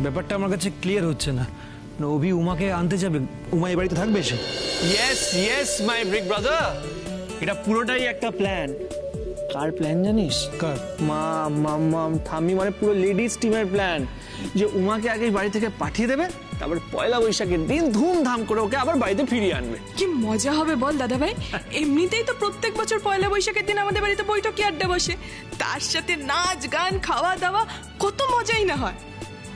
ব্যাপারটা আমার কাছে ক্লিয়ার হচ্ছে না। অভি উমাকে আনতে যাবে, উমা এই বাড়িতে থাকবে সে? Yes yes my big brother, এটা পুরোটাই একটা প্ল্যান। কার প্ল্যান জানিস? কার? থামি মানে পুরো লেডিস টিমের প্ল্যান, যে উমাকে আগে বাড়ি থেকে পাঠিয়ে দেবে, তারপর পয়লা বৈশাখের দিন ধুমধাম করে ওকে আবার বাড়িতে ফিরিয়ে আনবে। কি মজা হবে বল দাদা ভাই। এমনিতেই তো প্রত্যেক বছর পয়লা বৈশাখের দিন আমাদের বাড়িতে বৈঠকি আড্ডা বসে, তার সাথে নাচ গান খাওয়া দাওয়া, কত মজাই না হয়।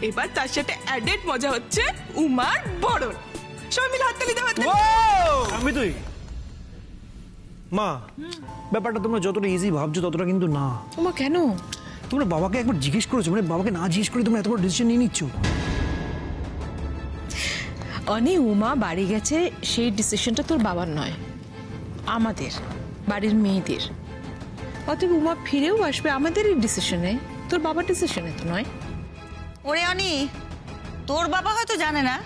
এবার তার সাথে অ্যাডেড মজা হচ্ছে উমার বরণ। সবাই মিলে হাততালি দাও। আমি তুই মা, ব্যাপারটা তোমরা যতটা ইজি ভাবছো ততটা কিন্তু না। উমা কেন? তোমরা বাবাকে একবার জিজ্ঞেস করেছো? মানে বাবাকে না জিজ্ঞেস করে তোমরা এত বড় ডিসিশন নিয়ে নিচ্ছ? অনি, উমা বাড়ি গেছে সেই ডিসিশনটা তোর বাবার নয়, আমাদের বাড়ির মেয়েদের। অতএব উমা ফিরেও আসবে আমাদেরই ডিসিশনে, তোর বাবার ডিসিশনে তো নয়। ওরে অনি, তোর বাবা হয়তো জানে না,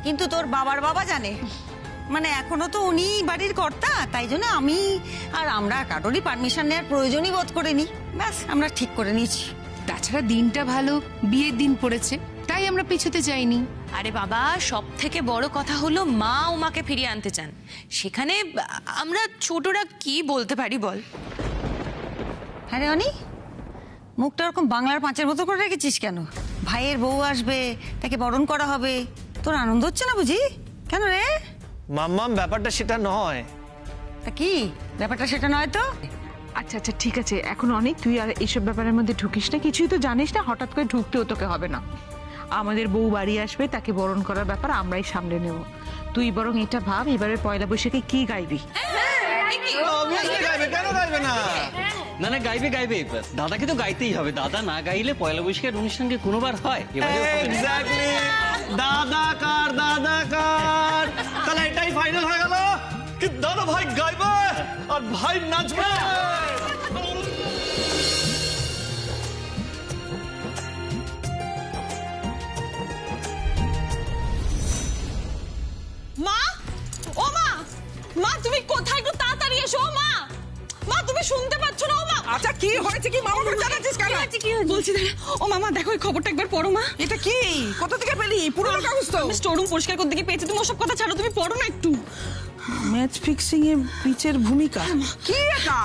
কিন্তু তোর বাবার বাবা জানে। মানে এখনো তো উনি বাড়ির কর্তা, তাই জন্য আমি আর আমরা কারোরই পারমিশন নেওয়ার প্রয়োজনই বোধ করিনি। ব্যাস আমরা ঠিক করে নিয়েছি। তাছাড়া দিনটা ভালো, বিয়ের দিন পড়েছে, তাই আমরা পিছুতে যাইনি। আরে বাবা, সব থেকে বড় কথা হলো মা উমাকে ফিরিয়ে আনতে চান, সেখানে আমরা ছোটরা কি বলতে পারি বল? হ্যাঁ রে অনি, মুখটা ওরকম বাংলার পাঁচের মতো করে রেখেছিস কেন? ভাইয়ের বউ আসবে, তাকে বরণ করা হবে, তোর আনন্দ হচ্ছে না বুঝি? কেন রে? মাম্মাম, ব্যাপারটা সেটা নয়। তা কি ব্যাপারটা সেটা নয় তো? আচ্ছা আচ্ছা ঠিক আছে, এখন অনেক তুই আর এইসব ব্যাপারের মধ্যে ঢুকিস না, কিছুই তো জানিস না, হঠাৎ করে ঢুকতেও তোকে হবে না। আমাদের বউ বাড়ি আসবে, তাকে বরণ করার ব্যাপার আমরাই সামলে নেব। তুই বরং এটা ভাব, এবারে পয়লা বৈশাখে কি গাইবি? কেন গাইবে না? না না, গাইবে গাইবে, দাদাকে তো গাইতেই হবে। দাদা না গাইলে পয়লা বৈশাখের অনুষ্ঠানকে কোনোবার হয়? এক্স্যাক্টলি, দাদা কার দাদা কার। তাহলে এটাই ফাইনাল হয়ে গেল কি দাদা ভাই গাইবে আর ভাই নাচবে। মা, ও মা, মা তুমি কোথায়? একটু তাড়াতাড়ি এসো। মা, মা তুমি শুনতে পাচ্ছ না? ও মা, আচ্ছা কি হয়েছে? কি মামা জানাচ্ছিস কেন? বলছি দাঁড়া। ও মামা দেখো, এই খবরটা একবার পড়ো। মা, এটা কি? কোথা থেকে পেলি? পুরনো কাগজ তো। আমি স্টোর রুম পরিষ্কার করতে গিয়ে পেয়েছি। তুমি ওসব কথা ছাড়ো, তুমি পড়ো না একটু। ম্যাচ ফিক্সিং এ পিচের ভূমিকা কি এটা?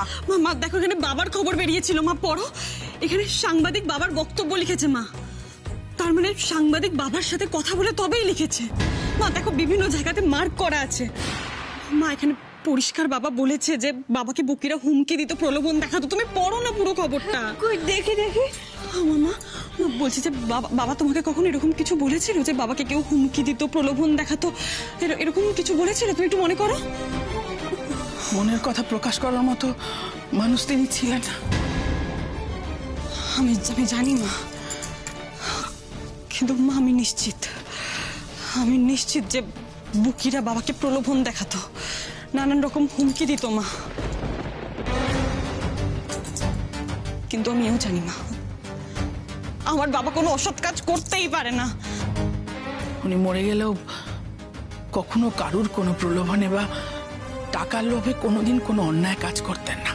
মা দেখো, এখানে বাবার খবর বেরিয়েছিল। মা পড়ো, এখানে সাংবাদিক বাবার বক্তব্য লিখেছে। মা, তার মানে সাংবাদিক বাবার সাথে কথা বলে তবেই লিখেছে। মা দেখো, বিভিন্ন জায়গাতে মার্ক করা আছে। মা এখানে পরিষ্কার বাবা বলেছে যে বাবাকে বুকিরা হুমকি দিত, প্রলোভন দেখাতো। তুমি পড়ো না পুরো খবরটা। দেখি দেখি। মামা বলছি যে বাবা তোমাকে কখন এরকম কিছু বলেছিল যে বাবাকে কেউ হুমকি দিত, প্রলোভন দেখাতো, এরকম কিছু বলেছিল? তুমি একটু মনে করো। মনের কথা প্রকাশ করার মতো মানুষ তিনি ছিলেন না। আমি জানি মা, কিন্তু মা আমি নিশ্চিত যে বুকিরা বাবাকে প্রলোভন দেখাতো, নানান রকম হুমকি দিত। মা, কিন্তু আমিও জানি মা, আমার বাবা কোনো অসৎ কাজ করতেই পারে না। উনি মরে গেলেও কখনো কারুর কোনো প্রলোভনে বা টাকার লোভে কোনোদিন কোনো অন্যায় কাজ করতেন না।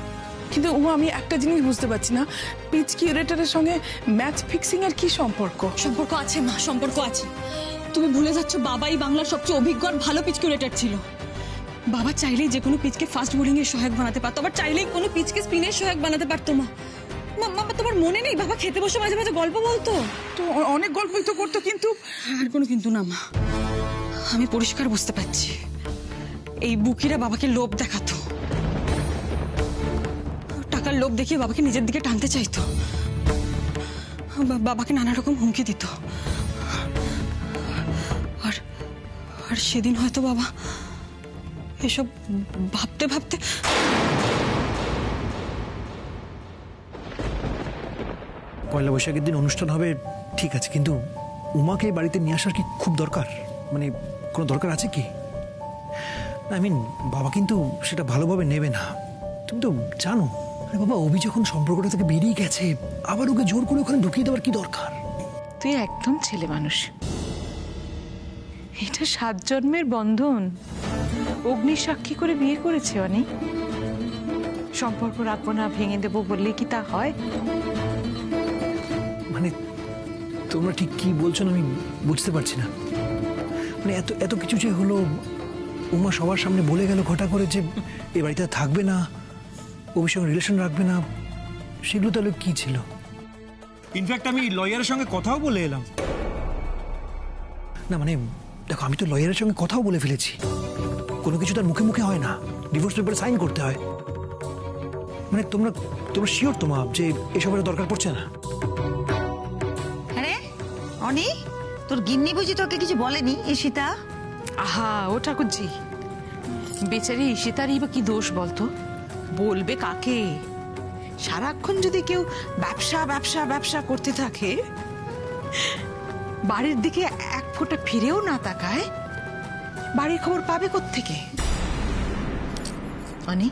কিন্তু আমি একটা জিনিস বুঝতে পারছি না, পিচ কিউরেটরের সঙ্গে ম্যাচ ফিক্সিং এর কি সম্পর্ক? সম্পর্ক আছে মা, সম্পর্ক আছে। তুমি ভুলে যাচ্ছ, বাবাই বাংলার সবচেয়ে অভিজ্ঞ আর ভালো পিচ কিউরেটর ছিল। বাবা চাইলেই যে কোনো পিচকে ফাস্ট বোলিং এর সহায়ক বানাতে পারতো, আবার চাইলেই কোনো পিচকে স্পিনের সহায়ক বানাতে পারতো। মা, তোমার মনে নেই বাবা খেতে বসে মাঝে মাঝে গল্প বলতো? তো অনেক গল্পই তো করতো, কিন্তু আর কোনো কিন্তু না মা, আমি পরিষ্কার বুঝতে পারছি এই বুকিরা বাবাকে লোভ দেখাতো, টাকার লোভ দেখিয়ে বাবাকে নিজের দিকে টানতে চাইতো, বাবাকে নানা রকম হুমকি দিত। আর সেদিন হয়তো বাবা এসব ভাবতে ভাবতে পয়লা বৈশাখের দিন অনুষ্ঠান হবে ঠিক আছে, কিন্তু উমাকে বাড়িতে নিয়ে আসার কি খুব দরকার? মানে কোনো দরকার আছে কি? আই মিন বাবা কিন্তু সেটা ভালোভাবে নেবে না, তুমি তো জানো। আরে বাবা, অভি যখন সম্পর্কটা থেকে বেরিয়ে গেছে, আবার ওকে জোর করে ওখানে ঢুকিয়ে দেওয়ার কি দরকার? তুই একদম ছেলে মানুষ, এটা 7 জন্মের বন্ধন, অগ্নি সাক্ষী করে বিয়ে করেছে অনেক। সম্পর্ক রাখবো না, ভেঙে দেবো বললে কি তা হয়? মানে তোমরা ঠিক কি বলছো না আমি বুঝতে পারছি না। মানে এত এত কিছু যে হলো, উমা সবার সামনে বলে গেল ঘটা করে যে এ বাড়িতে আর থাকবে না, ওর সঙ্গে রিলেশন রাখবে না, সেগুলো তাহলে কি ছিল? ইনফ্যাক্ট আমি লয়ারের সঙ্গে কথাও বলে এলাম। না মানে দেখো, আমি তো লয়ারের সঙ্গে কথাও বলে ফেলেছি। কোনো কিছু তার মুখে মুখে হয় না, ডিভোর্স পেপারে সাইন করতে হয়। মানে তোমরা তোমরা শিওর তোমা যে এসবের দরকার পড়ছে না? আরে অনি, তোর গিন্নি বুঝি তোকে কিছু বলেনি ঈশিতা? আহা ও ঠাকুরজি, বেচারি ঈশিতারই বা কি দোষ বলতো? বলবে কাকে? সারাক্ষণ যদি কেউ ব্যবসা ব্যবসা ব্যবসা করতে থাকে, বাড়ির দিকে এক ফোঁটা ফিরেও না তাকায়, বাড়ির খবর পাবে কোত্থেকে? মানে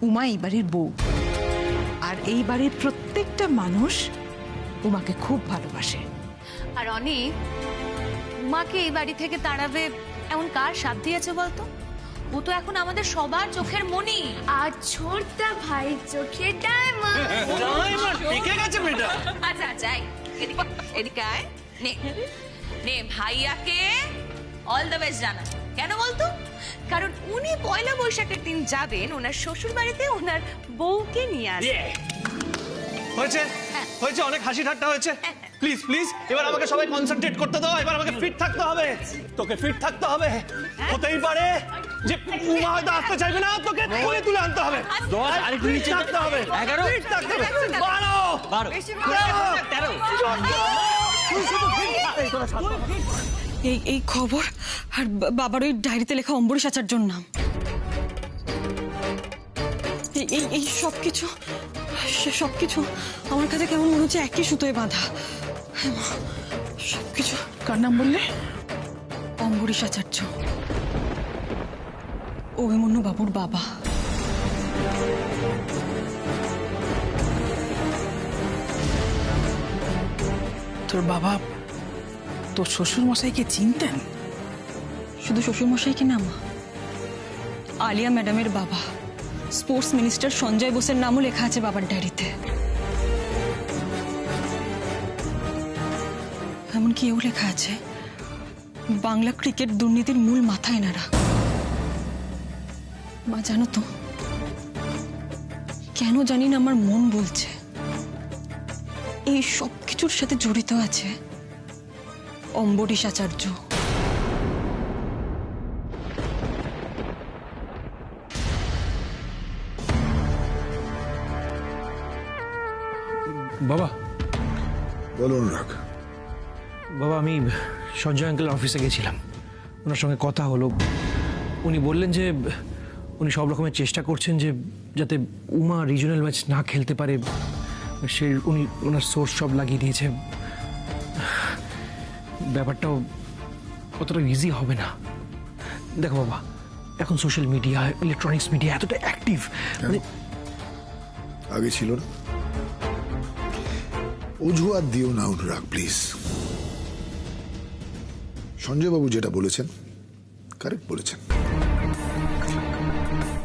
উমা এই বাড়ির বউ, আর এই বাড়ির প্রত্যেকটা মানুষ উমাকে খুব ভালোবাসে। আর অনেক উমাকে এই বাড়ি থেকে তাড়াবে এমন কার সাধ্য আছে বলতো? ও তো এখন আমাদের সবার চোখের মনি। আর ছোটটা ভাই চোখে ডায়মন্ড। আচ্ছা আচ্ছা, এদিকে আয়। নে নে ভাইয়াকে অল দ্য বেস্ট জানা। কেন বলতো? কারণ উনি পয়লা বৈশাখের দিন যাবেন ওনার শ্বশুর বাড়িতে ওনার বউকে নিয়ে আসবেন। হয়েছে হয়েছে, অনেক হাসি ঠাট্টা হয়েছে। প্লিজ প্লিজ, এবার আমাকে সবাই কনসেন্ট্রেট করতে দাও। এবার আমাকে ফিট থাকতে হবে, তোকে ফিট থাকতে হবে। হতেই পারে যে উমা হয়তো আসতে চাইবে না, তোকে কোলে তুলে আনতে হবে। 10 আরেকটু নিচে থাকতে হবে, 11 ফিট থাকতে হবে, 12 12 13 এই খবর আর বাবার ওই ডায়েরিতে লেখা অম্বরীশ আচার্যর নাম, এই সবকিছু সবকিছু আমার কাছে কেমন মনে হচ্ছে একই সুতোয় বাঁধা। সবকিছু। কার নাম বললে? অম্বরীশ আচার্য, অভিমন্যু বাবুর বাবা। তোর বাবা তোর শ্বশুর মশাইকে চিনতেন? শুধু শ্বশুরমশাই কি না মা, আলিয়া ম্যাডামের বাবা স্পোর্টস মিনিস্টার সঞ্জয় বোসের নামও লেখা আছে বাবার ডায়েরিতে। এমনকি এও লেখা আছে বাংলা ক্রিকেট দুর্নীতির মূল মাথা এনারা। মা জানো তো, কেন জানি না আমার মন বলছে এই সব কিছুর সাথে জড়িত আছে অম্বরীশ আচার্য। বাবা বলো অনুরাগ। বাবা, আমি সঞ্জয় আঙ্কেলের অফিসে গেছিলাম, ওনার সঙ্গে কথা হলো। উনি বললেন যে উনি সব রকমের চেষ্টা করছেন যে যাতে উমা রিজিওনাল ম্যাচ না খেলতে পারে, সে উনি ওনার সোর্স সব লাগিয়ে দিয়েছে। ব্যাপারটাও অতটা ইজি হবে না। দেখো বাবা, এখন সোশ্যাল মিডিয়া, ইলেকট্রনিক্স মিডিয়া এতটা অ্যাক্টিভ, মানে আগে ছিল না। অজুহাত দিও না অনুরাগ প্লিজ। সঞ্জয় বাবু যেটা বলেছেন কারেক্ট বলেছেন।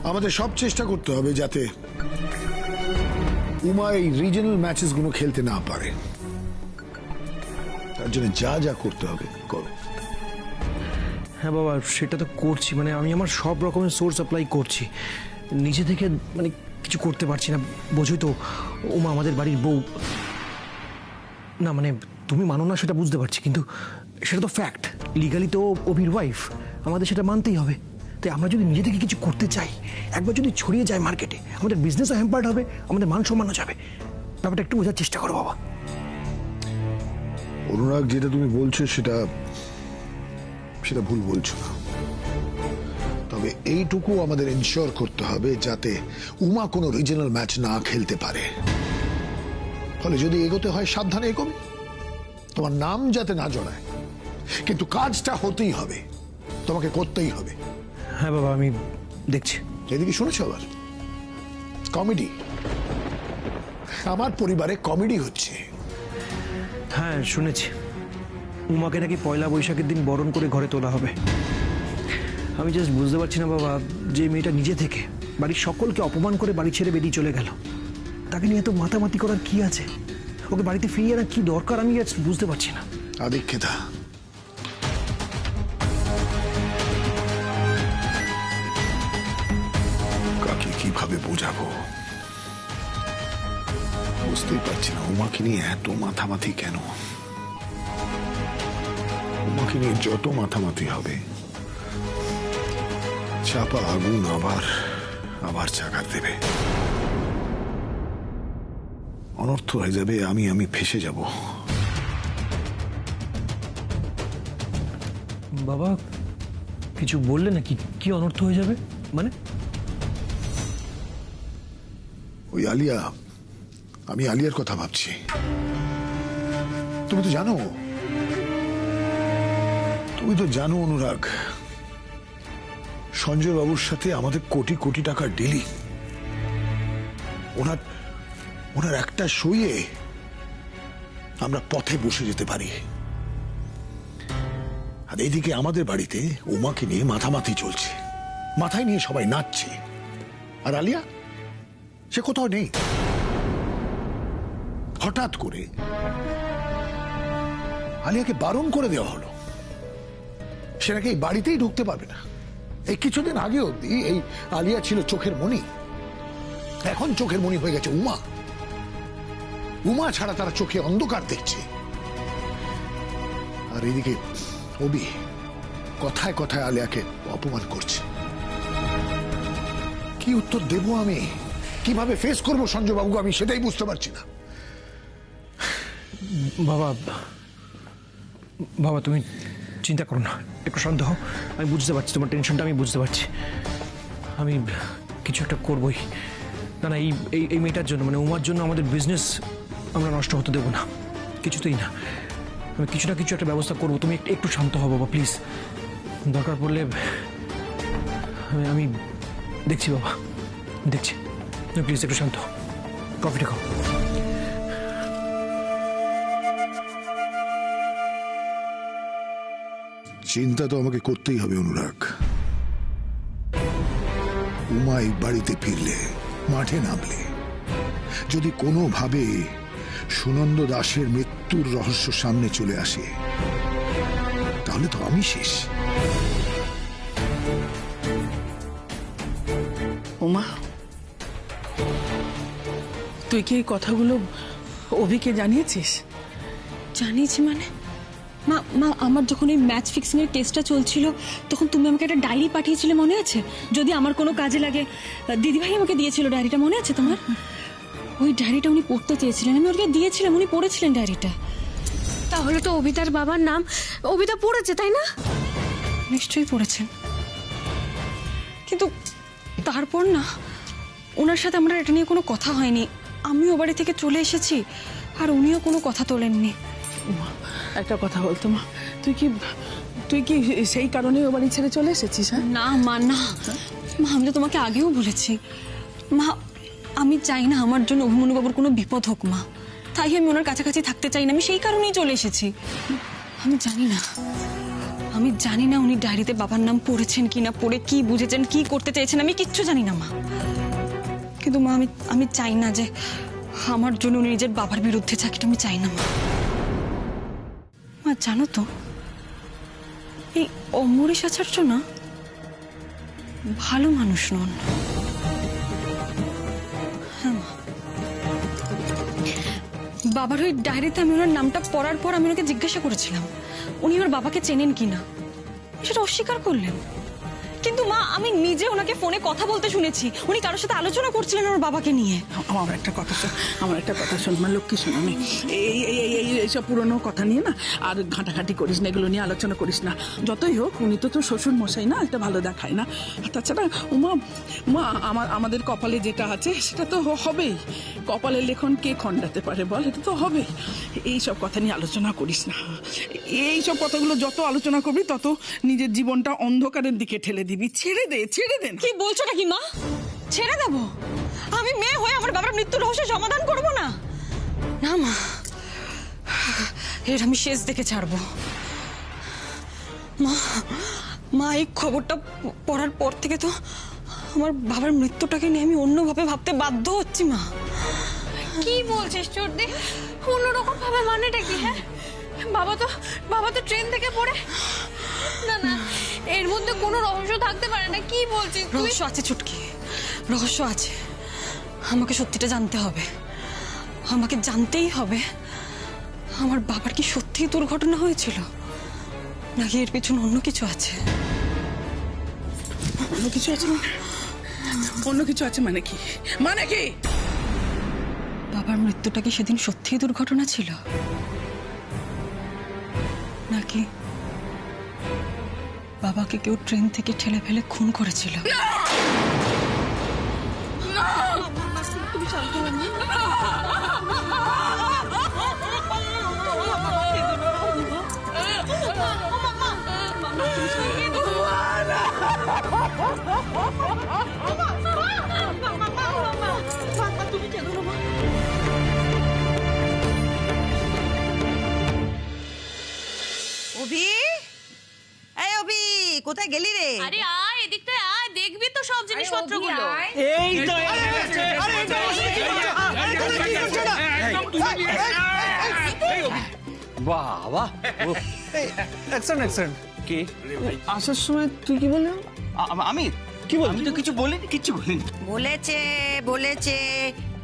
আমাদের সব চেষ্টা করতে হবে যাতে উমা এই রিজিওনাল ম্যাচেস গুলো খেলতে না পারে। তার জন্য যা যা করতে হবে করো। হ্যাঁ বাবা, সেটা তো করছি। মানে আমি আমার সব রকমের সোর্স অ্যাপ্লাই করছি, নিজে থেকে মানে কিছু করতে পারছি না। বোঝোই তো, উমা আমাদের বাড়ির বউ। না মানে তুমি মানো না সেটা বুঝতে পারছি, কিন্তু সেটা তো ফ্যাক্ট। লিগালি তো অভির ওয়াইফ, আমাদের সেটা মানতেই হবে। তাই আমরা যদি নিজে থেকে কিছু করতে চাই, একবার যদি ছড়িয়ে যায় মার্কেটে, আমাদের বিজনেসও হ্যাম্পার্ড হবে, আমাদের মান সম্মানও যাবে। ব্যাপারটা একটু বোঝার চেষ্টা করো বাবা। অনুরাগ, যেটা তুমি বলছো সেটা সেটা ভুল বলছো না। তবে এইটুকু আমাদের ইনশিওর করতে হবে যাতে উমা কোনো রিজিওনাল ম্যাচ না খেলতে পারে। ফলে যদি এগোতে হয় সাবধানে এগোবে, তোমার নাম যাতে না জড়ায়, কিন্তু কাজটা হতেই হবে, তোমাকে করতেই হবে। হ্যাঁ বাবা, আমি দেখছি। এদিকে শুনেছো আবার কমেডি? আমার পরিবারে কমেডি হচ্ছে। হ্যাঁ শুনেছি, উমাকে নাকি পয়লা বৈশাখের দিন বরণ করে ঘরে তোলা হবে। আমি জাস্ট বুঝতে পারছি না বাবা, যে মেয়েটা নিজে থেকে বাড়ির সকলকে অপমান করে বাড়ি ছেড়ে বেরিয়ে চলে গেল, তাকে নিয়ে তো মাতামাতি করার কি আছে? ওকে বাড়িতে ফিরিয়ে আনা কি দরকার আমি আজ বুঝতে পারছি না। আদিক্ষেতা, কাকে কিভাবে বোঝাবো বুঝতেই পারছি না। উমাকে নিয়ে এত মাথামাথি কেন? উমাকে নিয়ে যত মাথামাথি হবে চাপা আগুন আবার আবার চাকার দেবে, অনর্থ হয়ে যাবে, আমি ফেসে যাব। বাবা কিছু বললে নাকি? কি অনর্থ হয়ে যাবে মানে? ওই আলিয়া, আমি আলিয়ার কথা ভাবছি। তুমি তো জানো অনুরাগ, সঞ্জয় বাবুর সাথে আমাদের কোটি কোটি টাকার ডিলিং। ওনার একটা সইয়ে আমরা পথে বসে যেতে পারি। আর এইদিকে আমাদের বাড়িতে উমাকে নিয়ে মাথামাথি চলছে, মাথায় নিয়ে সবাই নাচছে। আর আলিয়া সে কোথাও নেই। হঠাৎ করে আলিয়াকে বারণ করে দেওয়া হলো, সে নাকি এই বাড়িতেই ঢুকতে পারবে না। এই কিছুদিন আগে অব্দি এই আলিয়া ছিল চোখের মণি, এখন চোখের মণি হয়ে গেছে উমা ছাড়া তারা চোখে অন্ধকার দেখছে। আর এদিকে অবি কথায় কথায় আলিয়াকে অপমান করছে। কি উত্তর দেব আমি, কিভাবে ফেস করবো সঞ্জয় বাবু, আমি সেটাই বুঝতে পারছি না। বাবা তুমি চিন্তা করো না, একটু শান্ত হও। আমি বুঝতে পারছি তোমার টেনশনটা, আমি বুঝতে পারছি। আমি কিছু একটা করবোই। না এই এই মেয়েটার জন্য, মানে উমার জন্য আমাদের বিজনেস আমরা নষ্ট হতে দেবো না, কিছুতেই না। আমি কিছু না কিছু একটা ব্যবস্থা করবো। তুমি একটু শান্ত হও বাবা প্লিজ। দরকার পড়লে আমি দেখছি বাবা, দেখছি। তুমি প্লিজ একটু শান্ত হও, কফিটা খাও। চিন্তা তো আমাকে করতেই হবে অনুরাগ। উমাই বাড়িতে ফিরলে, মাঠে নামলে, যদি কোনোভাবে সুনন্দ দাসের মৃত্যুর রহস্য সামনে চলে আসে, তাহলে তো আমি শেষ। উমা, তুই কি এই কথাগুলো অভিকে জানিয়েছিস? জানিয়েছি মানে? মা আমার যখন এই ম্যাচ ফিক্সিং এর টেস্টটা চলছিল তখন তুমি আমাকে একটা ডায়েরি পাঠিয়েছিলে, মনে আছে? যদি আমার কোনো কাজে লাগে, দিদিভাই আমাকে দিয়েছিল ডায়েরিটা, মনে আছে তোমার? ওই ডায়েরিটা উনি পড়তে চেয়েছিলেন, আমি ওকে দিয়েছিলাম, উনি পড়েছিলেন ডায়েরিটা। তাহলে তো অভিতার বাবার নাম অভিতা পড়েছে, তাই না? নিশ্চয়ই পড়েছেন, কিন্তু তারপর না ওনার সাথে আমরা এটা নিয়ে কোনো কথা হয়নি। আমিও বাড়ি থেকে চলে এসেছি আর উনিও কোনো কথা তোলেননি। একটা কথা বলতো মা, তুই কি সেই কারণে ও বাড়ি ছেড়ে চলে এসেছিস? না মা, না মা, আমি তো তোমাকে আগেও বলেছি মা, আমি চাই না আমার জন্য অভিমন্যুবাবুর কোনো বিপদ হোক মা, তাই আমি ওনার কাছাকাছি থাকতে চাই না। আমি সেই কারণেই চলে এসেছি। আমি জানি না উনি ডায়েরিতে বাবার নাম পড়েছেন কিনা, পড়ে কি বুঝেছেন, কি করতে চাইছেন, আমি কিচ্ছু জানি না মা। কিন্তু মা আমি চাই না যে আমার জন্য উনি নিজের বাবার বিরুদ্ধে চাকরিটা, আমি চাই না মা। মা জানো তো এই অমরেশ আচার্য না ভালো মানুষ নন। হ্যাঁ মা, বাবার ওই ডায়েরিতে আমি ওনার নামটা পড়ার পর আমি ওনাকে জিজ্ঞাসা করেছিলাম উনি আমার বাবাকে চেনেন কিনা, সেটা অস্বীকার করলেন। কিন্তু মা আমি নিজে ওনাকে ফোনে কথা বলতে শুনেছি, উনি কারোর সাথে আলোচনা করছিলেন আমার বাবাকে নিয়ে। আমার একটা কথা শোন মা, লক্ষ্মী শোন, আমি এইসব পুরনো কথা নিয়ে না আর ঘাঁটাঘাঁটি করিস না, এগুলো নিয়ে আলোচনা করিস না। যতই হোক উনি তো তোর শ্বশুর মশাই না, একটা ভালো দেখায় না। তাছাড়া মা আমাদের কপালে যেটা আছে সেটা তো হবেই। কপালের লেখন কে খণ্ডাতে পারে বল, এটা তো হবেই। এইসব কথা নিয়ে আলোচনা করিস না। এইসব কথাগুলো যত আলোচনা করবি তত নিজের জীবনটা অন্ধকারের দিকে ঠেলে দিবি। ছেড়ে দে না। কি বলছো নাকি মা? ছেড়ে দেবো? আমি মেয়ে হয়ে আমার বাবার মৃত্যুর রহস্য সমাধান করব না? না মা, এর আমি শেষ দেখে ছাড়বো। মা এই খবরটা পড়ার পর থেকে তো আমার বাবার মৃত্যুটাকে নিয়ে আমি অন্যভাবে ভাবতে বাধ্য হচ্ছি মা। কি বলছিস চোরদি? অন্যরকম ভাবে মানেটা কি? হ্যাঁ, বাবা তো ট্রেন থেকে পড়ে। না না, এর মধ্যে কোনো রহস্য থাকতে পারে না। কি বলছিস তুই? রহস্য আছে চুটকি, রহস্য আছে। আমাকে সত্যিটা জানতে হবে, আমাকে জানতেই হবে আমার বাবার কি সত্যিই দুর্ঘটনা হয়েছিল নাকি এর পিছনে অন্য কিছু আছে। অন্য কিছু আছে মানে? অন্য কিছু আছে মানে কি? মানে কি? বাবার মৃত্যুটা কি সেদিন সত্যিই দুর্ঘটনা ছিল নাকি বাবাকে কেউ ট্রেন থেকে ঠেলে ফেলে খুন করেছিল? তুমি শান্ত হও না। অভি, এই অভি, কোথায় গেলি রে? আরে আয় এদিকটায় আয়, দেখবি তো সব জিনিসপত্রগুলো। এই তো বাবা অ্যাক্সিডেন্ট কে আসার সময় তুই কি বললি? আমি কি বললি? আমি তো কিছু বলিনি, কিচ্ছু বলিনি। বলেছে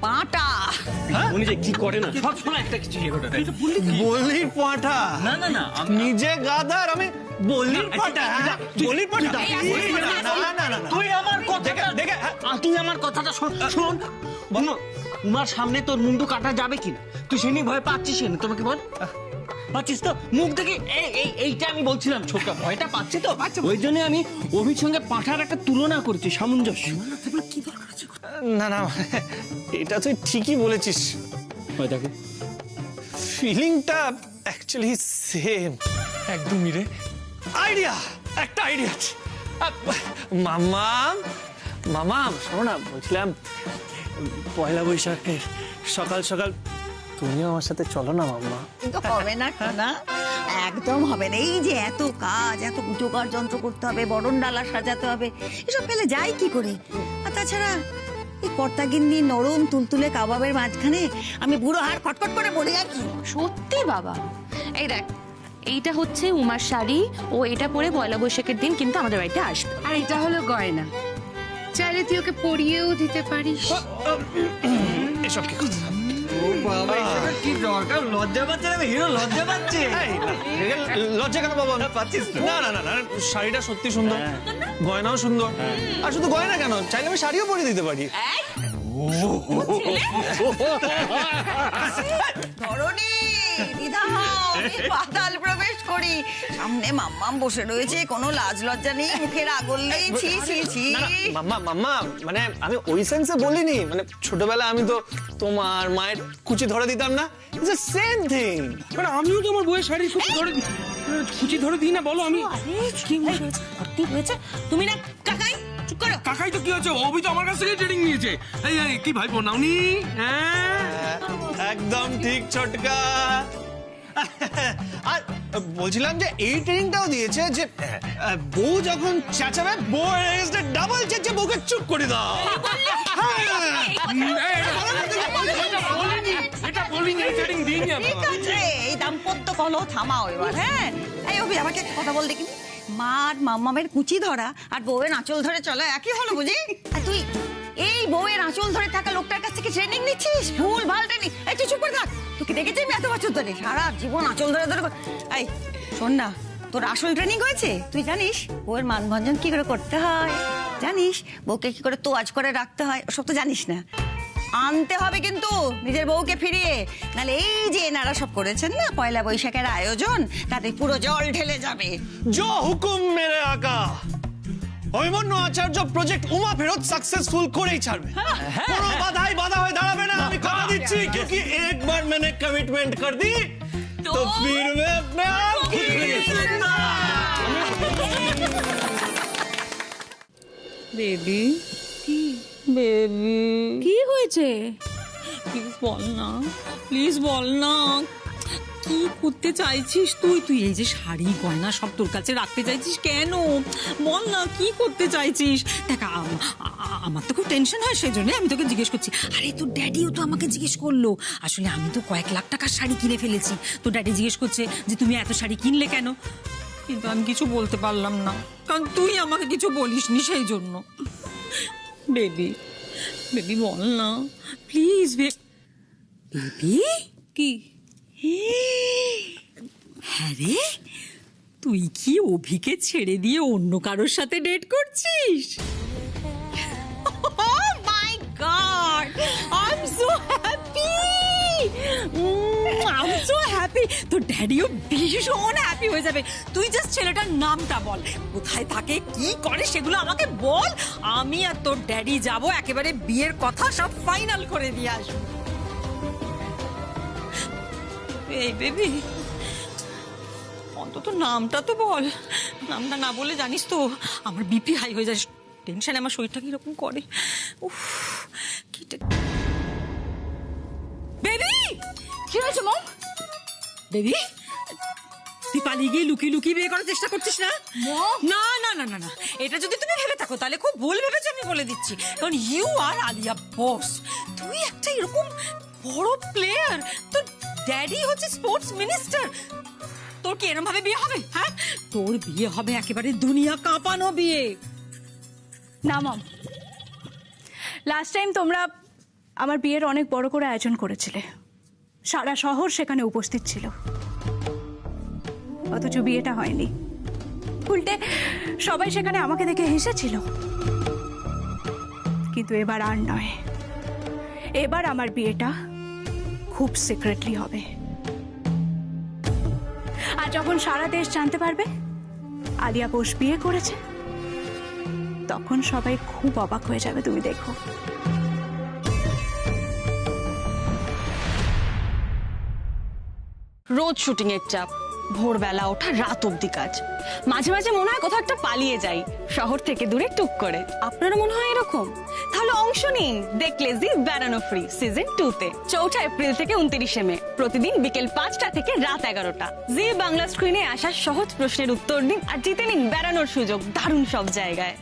পাঁটা। উনি যে কি করে না সব সময় একটা কিছু ইয়ে করে দেয়। বলির পাঁঠা? না না না নিজে গাদার, আমি বলির পাঁঠা? বলির পাঁঠা? না না না, তুই আমার কথা দেখে তুই আমার কথাটা শোন। উমার সামনে তোর মুন্ডু কাটা যাবে কিনা তুই সে নিয়ে ভয় পাচ্ছিস না? তোমাকে বল, পাচ্ছিস তো? মুখ দেখে এইটা আমি বলছিলাম, ছোট্ট ভয়টা পাচ্ছি তো, ওই জন্য আমি অভির সঙ্গে পাঁঠার একটা তুলনা করেছি, সামঞ্জস্য। কি দরকার আছে? না না, এটা তুই ঠিকই বলেছিস। ওই দেখো ফিলিংটা অ্যাকচুয়ালি সেম। একদমই রে। একটা আইডিয়া আছে। মামা শোনো না, বলছিলাম পয়লা বৈশাখের সকাল সকাল তুমিও আমার সাথে চলো না মাম্মা। কিন্তু হবে না না, একদম হবে না। এই যে এত কাজ, এত জোগাড় যন্ত্র করতে হবে, বরণ ডালা সাজাতে হবে, এসব ফেলে যাই কি করে? আর তাছাড়া এই কর্তাগিন্নি নরম তুলতুলে কাবাবের মাঝখানে আমি বুড়ো হাড় খটখট করে পড়ে যাই কি? সত্যি বাবা, এই দেখ এইটা হচ্ছে উমার শাড়ি, ও এটা পরে পয়লা বৈশাখের দিন কিন্তু আমাদের বাড়িতে আসবে। আর এটা হলো গয়না, চাইলে তুই ওকে পরিয়েও দিতে পারিস। এসব কি কথা? ও বাবা, এসবের কি দরকার? লজ্জা পাচ্ছে না হিরো? লজ্জা পাচ্ছে? লজ্জা কেন বাবা? পাচ্ছিস তো? না না না না, শাড়িটা সত্যি সুন্দর, গয়নাও সুন্দর। আর শুধু গয়না কেন, চাইলে আমি শাড়িও পরে দিতে পারি। ধরণী, দিদা হও, আমি পাতাল প্রবেশ করি। সামনে মাম্মাম বসে রয়েছে, কোনো লাজ লজ্জা নেই, মুখের আগল নেই। ছি ছি ছি। মাম্মা মানে আমি ওই সেন্সে বলিনি, মানে ছোটবেলায় আমি তো তোমার মায়ের কুচি ধরে দিতাম না, ইটস দ্য সেম থিং। মানে আমিও তো আমার বইয়ের শাড়ির কুচি ধরে দিই না, বলো? আমি কি হয়েছে? তুমি না কাকাই, চুপ করো। কাকাই তো কি হচ্ছে, অভি তো আমার কাছ থেকে ট্রেনিং নিয়েছে। এই কি ভাই নাওনি? হ্যাঁ একদম ঠিক ছোটকা। আর বলছিলাম যে এই ট্রেনিংটাও দিয়েছে যে বউ যখন চেঁচাবে, বউ ডাবল চেঁচে বউকে চুপ করে দাও। এটা বলিনি, ট্রেনিং দিইনি আমি। ঠিক আছে, এই দাম্পত্য কলহ থামাও এবার। হ্যাঁ, এই অভি আমাকে একটা কথা বল দেখি, মার মাম্মামের কুচি ধরা আর বউয়ের আঁচল ধরে চলা একই হলো বুঝি? আর তুই এই বউয়ের আঁচল ধরে থাকা লোকটার কাছ থেকে ট্রেনিং নিচ্ছিস? ভুল ভাল ট্রেনিং। এই তুই চুপ করে থাক, তোকে দেখেছি আমি এত বছর ধরে, সারা জীবন আঁচল ধরে ধরে। এই শোন না, তোর আসল ট্রেনিং হয়েছে? তুই জানিস বউয়ের মানভঞ্জন কি করে করতে হয়? জানিস বউকে কি করে তোয়াজ করে রাখতে হয়? ওসব তো জানিস না। আনতে হবে কিন্তু নিজের বউকে ফিরিয়ে, নাহলে এই যে এনারা সব করেছেন না পয়লা বৈশাখের আয়োজন, তাতে পুরো জল ঢেলে যাবে। জো হুকুম মেরে আকা। অভিমন্যু আচার্য প্রজেক্ট উমা ফেরত সাকসেসফুল করেই ছাড়বে। কোনো বাধাই বাধা হয়ে দাঁড়াবে না, আমি কথা দিচ্ছি। क्योंकि एक बार मैंने कमिटमेंट कर दी तो फिर मैं अपने आप की বেবি, কি বেবি, কি হয়েছে? প্লিজ বল না, প্লিজ বল না। কি করতে চাইছিস তুই? তুই এই যে শাড়ি গয়না সব তোর কাছে রাখতে চাইছিস কেন? বল না কি করতে চাইছিস? দেখ আমার তো খুব টেনশন হয়, সেই জন্য আমি তোকে জিজ্ঞেস করছি। আরে তোর ড্যাডিও তো আমাকে জিজ্ঞেস করলো, আসলে আমি তো কয়েক লাখ টাকার শাড়ি কিনে ফেলেছি। তোর ড্যাডি জিজ্ঞেস করছে যে তুমি এত শাড়ি কিনলে কেন, কিন্তু আমি কিছু বলতে পারলাম না, কারণ তুই আমাকে কিছু বলিসনি, সেই জন্য। বেবি বেবি বল না প্লিজ। বেবি কি? হ্যাঁ রে, তুই কি অভিকে ছেড়ে দিয়ে অন্য কারোর সাথে ডেট করছিস? Oh my God! I'm so happy! I'm so happy! তোর ড্যাডিও ভীষণ হ্যাপি হয়ে যাবে। তুই জাস্ট ছেলেটার নামটা বল, কোথায় থাকে, কি করে সেগুলো আমাকে বল। আমি আর তোর ড্যাডি যাব, একেবারে বিয়ের কথা সব ফাইনাল করে দিয়ে আসবো। এই বেবি, অন্তত নামটা তো বল। নামটা না বলে জানিস তো আমার বিপি হাই হয়ে যায়, টেনশনে আমার শরীরটা কিরকম করে। উফ, বেবি কি হয়েছে মম? বেবি, তুই পালিয়ে গিয়ে লুকিয়ে লুকিয়ে বিয়ে করার চেষ্টা করছিস না? না না না না না, এটা যদি তুমি ভেবে থাকো তাহলে খুব ভুল ভেবেছো, আমি বলে দিচ্ছি। কারণ ইউ আর আলিয়া বস, তুই একটা এরকম বড় প্লেয়ার, তোর ড্যাডি হচ্ছে স্পোর্টস মিনিস্টার, তোর কি এরকম ভাবে বিয়ে হবে? হ্যাঁ, তোর বিয়ে হবে একেবারে দুনিয়া কাঁপানো বিয়ে। না মম, লাস্ট টাইম তোমরা আমার বিয়ের অনেক বড় করে আয়োজন করেছিলে, সারা শহর সেখানে উপস্থিত ছিল, অথচ বিয়েটা হয়নি। উল্টে সবাই সেখানে আমাকে দেখে হেসেছিল। কিন্তু এবার আর নয়, এবার আমার বিয়েটা খুব সিক্রেটলি হবে। আর যখন সারা দেশ জানতে পারবে আলিয়া বোস বিয়ে করেছে, তখন সবাই খুব অবাক হয়ে যাবে, তুমি দেখো। রোজ শুটিং এর চাপ, ভোরবেলা ওঠা, রাত অবধি কাজ, মাঝে মাঝে মনে হয় কোথাও একটা পালিয়ে যাই শহর থেকে দূরে টুক করে। আপনারা মনে হয় এরকম? তাহলে অংশ নিন দেখলে জি বেড়ানো ফ্রি সিজন 2 তে 4 এপ্রিল থেকে 29 মে, প্রতিদিন বিকেল 5টা থেকে রাত 11টা। জি বাংলা স্ক্রিনে আসা সহজ প্রশ্নের উত্তর দিন আর জিতে নিন বেড়ানোর সুযোগ দারুণ সব জায়গায়।